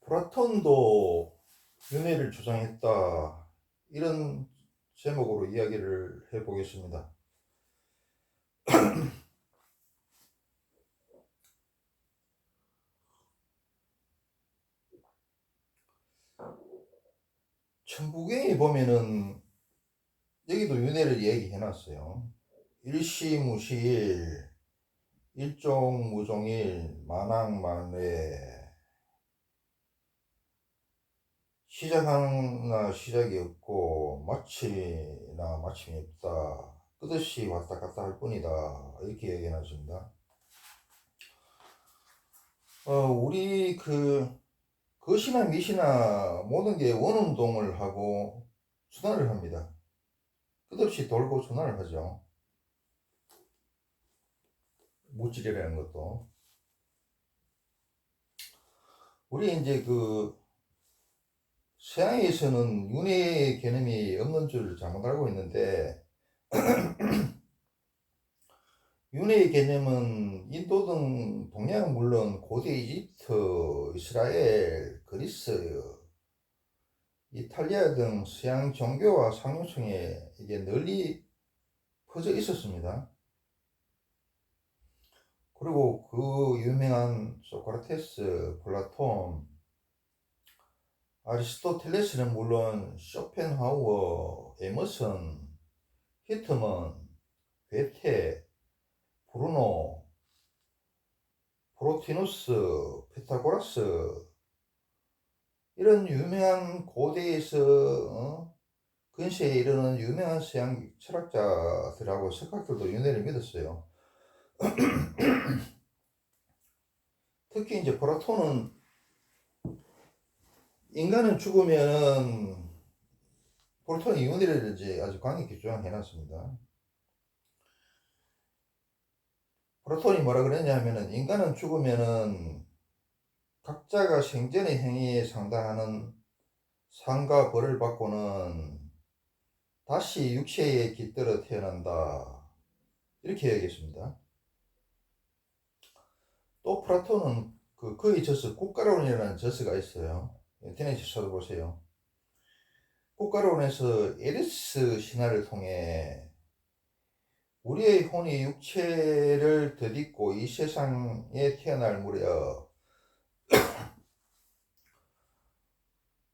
플라톤도 윤회를 주장했다. 이런 제목으로 이야기를 해보겠습니다. 천부경에 보면은 여기도 윤회를 얘기해놨어요. 일시무시일, 일종무종일, 만왕만래. 시작하나 시작이 없고 마치나 마침이 없다. 끝없이 왔다 갔다 할 뿐이다. 이렇게 얘기해놨습니다. 우리 거시나 미시나 모든 게 원운동을 하고 순환을 합니다. 끝없이 돌고 순환을 하죠. 물질이라는 것도. 우리 이제 서양에서는 윤회의 개념이 없는 줄 잘못 알고 있는데, 윤회의 개념은 인도 등 동양은 물론 고대 이집트, 이스라엘, 그리스, 이탈리아 등 서양 종교와 상류층에 이게 널리 퍼져 있었습니다. 그리고 그 유명한 소크라테스, 플라톤, 아리스토텔레스는 물론 쇼펜하우어, 에머슨, 히트먼, 괴테, 브루노, 프로티누스, 피타고라스 이런 유명한 고대에서 근시에 이르는 유명한 서양 철학자들하고 석학들도 윤회를 믿었어요. 특히 이제 플라톤은 인간은 죽으면 플라톤이 윤회를 이제 아주 강력히 주장해놨습니다. 플라톤이 뭐라 그랬냐 하면은 인간은 죽으면은 각자가 생전의 행위에 상당하는 상과 벌을 받고는 다시 육체에 깃들어 태어난다. 이렇게 얘기했습니다. 또 플라톤은 그의 저서 국가론이라는 저서가 있어요. 인터넷에 찾아보세요. 국가론에서 에리스 신화를 통해 우리의 혼이 육체를 덧입고 이 세상에 태어날 무렵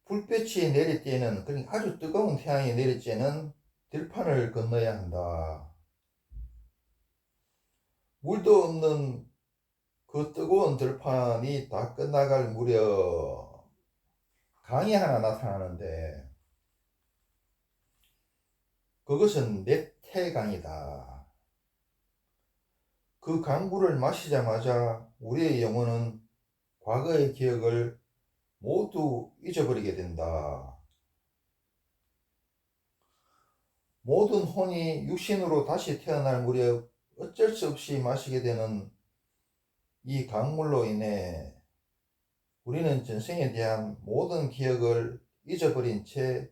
불빛이 내릴 때는, 그러니까 아주 뜨거운 태양이 내릴 때는 들판을 건너야 한다. 물도 없는 그 뜨거운 들판이 다 끝나갈 무렵 강이 하나 나타나는데 그것은 내태강이다. 그 강물을 마시자마자 우리의 영혼은 과거의 기억을 모두 잊어버리게 된다. 모든 혼이 육신으로 다시 태어날 무렵 어쩔 수 없이 마시게 되는 이 강물로 인해 우리는 전생에 대한 모든 기억을 잊어버린 채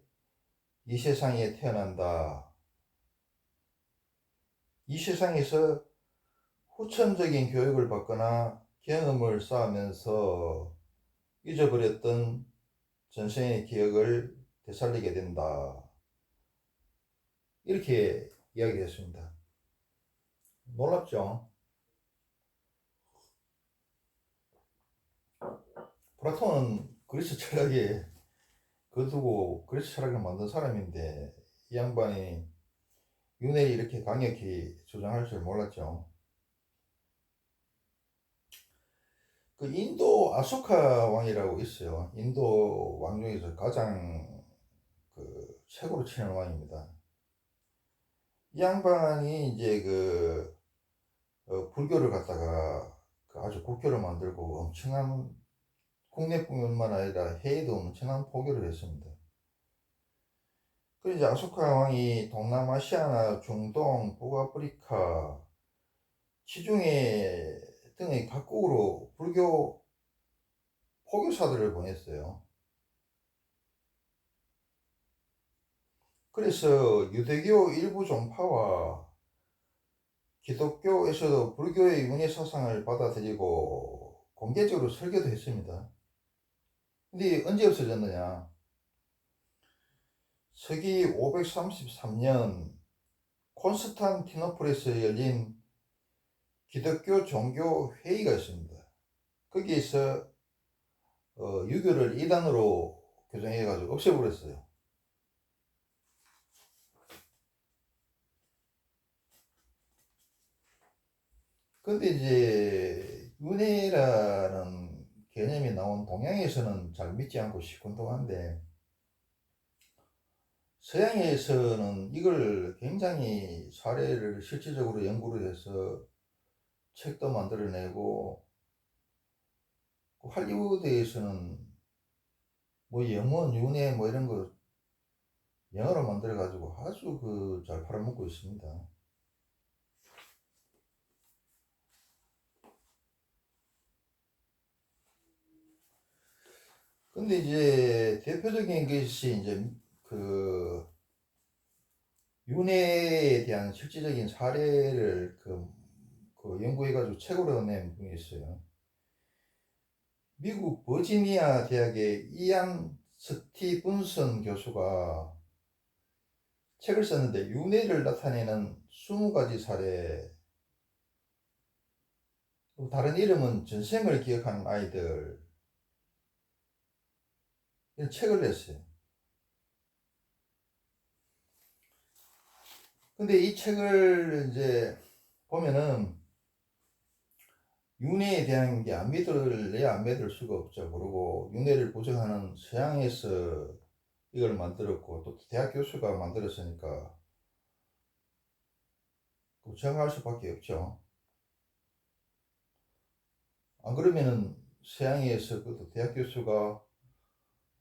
이 세상에 태어난다. 이 세상에서 후천적인 교육을 받거나 경험을 쌓으면서 잊어버렸던 전생의 기억을 되살리게 된다. 이렇게 이야기했습니다. 놀랍죠? 플라톤은 그리스 철학에 거두고 그리스 철학을 만든 사람인데 이 양반이 윤회를 이렇게 강력히 주장할 줄 몰랐죠. 그 인도 아소카 왕이라고 있어요. 인도 왕 중에서 가장 최고로 치는 왕입니다. 이 양반이 이제 불교를 갖다가 아주 국교를 만들고 엄청난 국내뿐만 아니라 해외도 엄청난 포교를 했습니다. 그리고 이제 아소카 왕이 동남아시아나 중동, 북아프리카, 지중해 등의 각국으로 불교 포교사들을 보냈어요. 그래서 유대교 일부 종파와 기독교에서도 불교의 윤회 사상을 받아들이고 공개적으로 설교도 했습니다. 근데 언제 없어졌느냐? 서기 533년 콘스탄티노플에서 열린 기독교 종교 회의가 있습니다. 거기에서 유교를 이단으로 교정해가지고 없애버렸어요. 근데 이제 윤회라는 개념이 나온 동양에서는 잘 믿지 않고 시큰둥한데 서양에서는 이걸 굉장히 사례를 실질적으로 연구를 해서 책도 만들어내고 할리우드에서는 뭐 영원 윤회 뭐 이런 거 영어로 만들어 가지고 아주 그 잘 팔아먹고 있습니다. 근데 이제 대표적인 것이 이제 그 윤회에 대한 실질적인 사례를 그 연구해가지고 책으로 낸 분이 있어요. 미국 버지니아 대학의 이안 스티븐슨 교수가 책을 썼는데 윤회를 나타내는 20가지 사례, 다른 이름은 전생을 기억하는 아이들, 이런 책을 냈어요. 근데 이 책을 이제 보면은 윤회에 대한 게 안 믿을래야 안 믿을 수가 없죠. 그리고 윤회를 부정하는 서양에서 이걸 만들었고 또 대학 교수가 만들었으니까 부정할 수밖에 없죠. 안 그러면은 서양에서 그 대학 교수가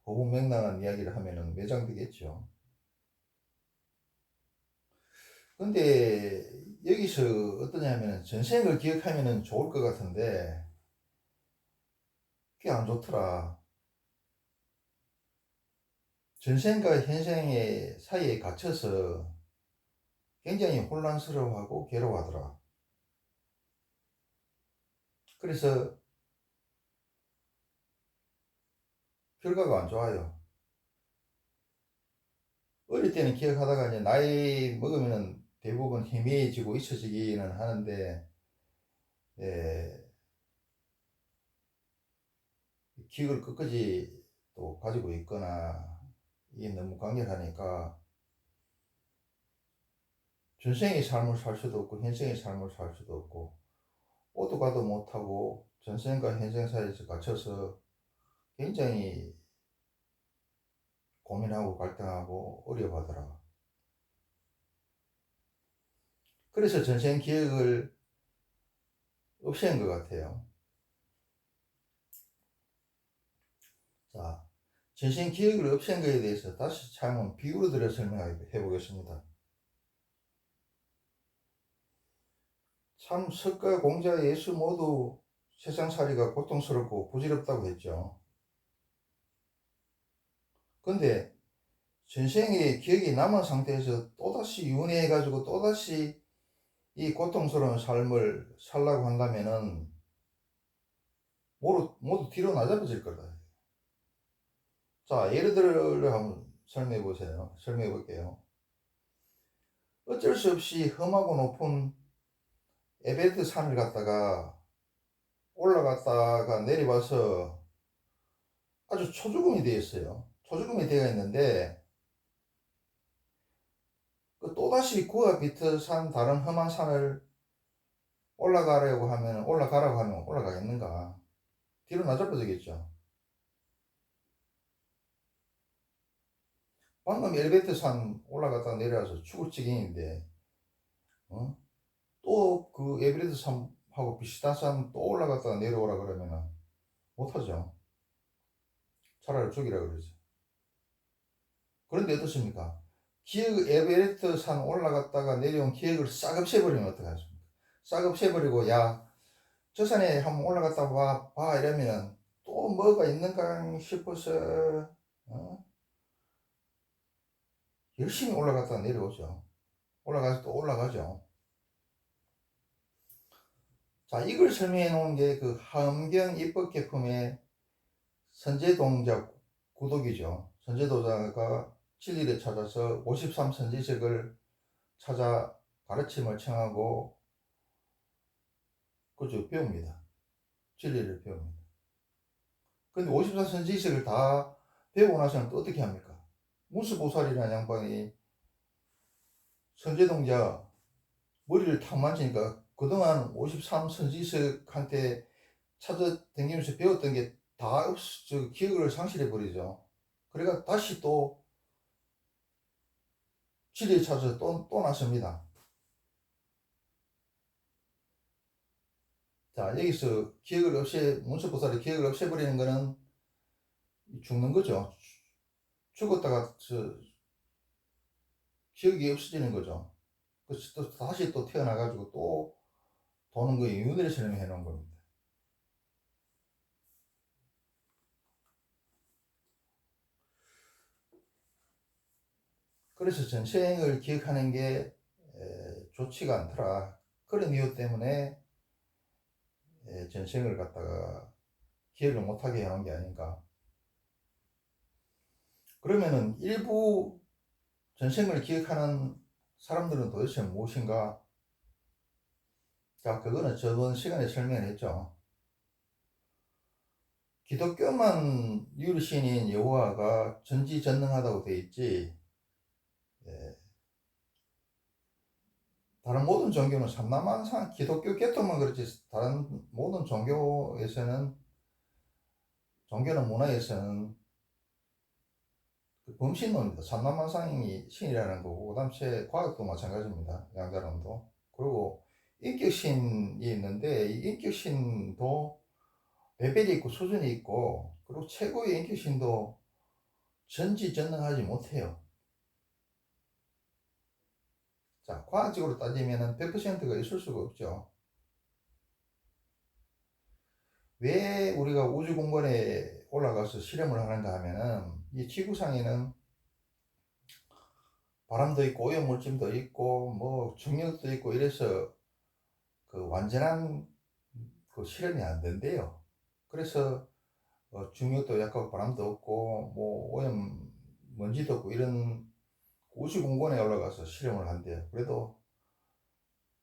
고분명랑한 이야기를 하면은 매장되겠죠. 근데 여기서 어떠냐면은 전생을 기억하면은 좋을 것 같은데 그게 안 좋더라. 전생과 현생의 사이에 갇혀서 굉장히 혼란스러워하고 괴로워하더라. 그래서 결과가 안 좋아요. 어릴 때는 기억하다가 이제 나이 먹으면 대부분 희미해지고 잊혀지기는 하는데, 예, 기억을 끝까지 또 가지고 있거나 이게 너무 강렬하니까 전생의 삶을 살 수도 없고 현생의 삶을 살 수도 없고 오도 가도 못하고 전생과 현생 사이에서 갇혀서 굉장히 고민하고 갈등하고 어려워하더라. 그래서 전생 기억을 없앤 것 같아요. 자, 전생 기억을 없앤 것에 대해서 다시 한번 비유로 들어 설명해 보겠습니다. 참 석가 공자 예수 모두 세상살이가 고통스럽고 부질없다고 했죠. 근데 전생의 기억이 남은 상태에서 또다시 윤회해가지고 또다시 이 고통스러운 삶을 살라고 한다면은 모두 뒤로 낮아질 거다. 자, 예를 들어 한번 설명해 보세요. 설명해 볼게요. 어쩔 수 없이 험하고 높은 에베레스트 산을 갔다가 올라갔다가 내려와서 아주 초죽음이 되어 있어요. 초죽음이 되어 있는데 또다시 그와 비슷한 다른 험한 산을 올라가라고 하면 올라가겠는가? 뒤로 낮아버리겠죠. 방금 엘리베이터 산 올라갔다 내려와서 죽을 지경인데 또 그 에베레스트 산하고 비슷한 산 또 올라갔다 내려오라 그러면 못하죠. 차라리 죽이라 그러죠. 그런데 어떻습니까? 기억 에베레스트 산 올라갔다가 내려온 기억을 싹 없애버리면 어떡하십니까? 싹 없애버리고 야 저 산에 한번 올라갔다 봐 이러면 또 뭐가 있는가 싶어서 어? 열심히 올라갔다 내려오죠. 올라가서 또 올라가죠. 자, 이걸 설명해 놓은 게 그 하엄경 입법개품의 선제동자 구독이죠. 선제동자가 진리를 찾아서 53 선지식을 찾아 가르침을 청하고 그죠, 배웁니다. 진리를 배웁니다. 근데 54 선지식을 다 배우고 나서는 또 어떻게 합니까? 무수보살이라는 양반이 선제동자 머리를 탁 만지니까 그동안 53 선지식한테 찾아다니면서 배웠던 게 다 기억을 상실해 버리죠. 그러니까 다시 또 진리에 찾아서 또 나섭니다. 자, 여기서 문수보살이 기억을 없애버리는 거는 죽는 거죠. 죽었다가 기억이 없어지는 거죠. 그래서 또 다시 또 태어나가지고 또 도는 거예요. 윤회처럼 해놓은 겁니다. 그래서 전생을 기억하는 게 좋지가 않더라. 그런 이유 때문에 전생을 갖다가 기억을 못하게 해놓은 게 아닌가. 그러면은 일부 전생을 기억하는 사람들은 도대체 무엇인가? 자, 그거는 저번 시간에 설명을 했죠. 기독교만 유일신인 여호와가 전지전능하다고 돼 있지, 다른 모든 종교는 삼라만상, 기독교 계통만 그렇지 다른 모든 종교는 문화에서는 범신론입니다. 삼라만상이 신이라는 거고, 그 다음에 과학도 마찬가지입니다. 양자론도. 그리고 인격신이 있는데 이 인격신도 레벨이 있고 수준이 있고, 그리고 최고의 인격신도 전지전능하지 못해요. 자, 과학적으로 따지면 100%가 있을 수가 없죠. 왜 우리가 우주공간에 올라가서 실험을 하는가 하면은, 이 지구상에는 바람도 있고 오염물질도 있고 뭐 중력도 있고 이래서 그 완전한 그 실험이 안 된대요. 그래서 중력도 약하고 바람도 없고 뭐 오염 먼지도 없고 이런 우주공간에 올라가서 실험을 한대요. 그래도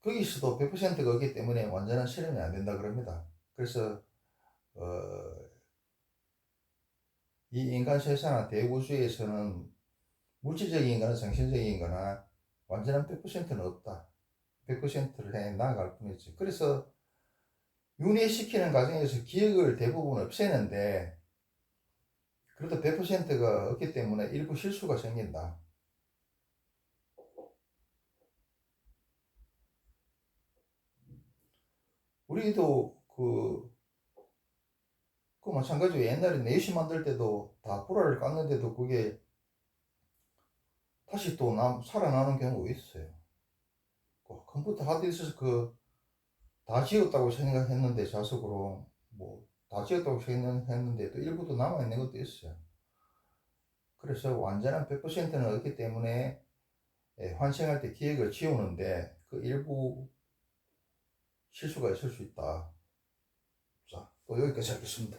거기서도 100%가 없기 때문에 완전한 실험이 안 된다 그럽니다. 그래서 이 인간 세상이나 대우주에서는 물질적인 거나 정신적인 거나 완전한 100%는 없다. 100%를 해 나아갈 뿐이지. 그래서 윤회시키는 과정에서 기억을 대부분 없애는데, 그래도 100%가 없기 때문에 일부 실수가 생긴다. 우리도 그 마찬가지로 옛날에 내시 만들 때도 다 불화를 깠는데도 그게 다시 또 살아나는 경우가 있어요. 그 컴퓨터 하드디스크 다 지웠다고 생각했는데, 자석으로 뭐 다 지웠다고 생각했는데 또 일부도 남아있는 것도 있어요. 그래서 완전한 100%는 없기 때문에 환생할 때 기억을 지우는데 그 일부 실수가 있을 수 있다. 자, 또 여기까지 하겠습니다.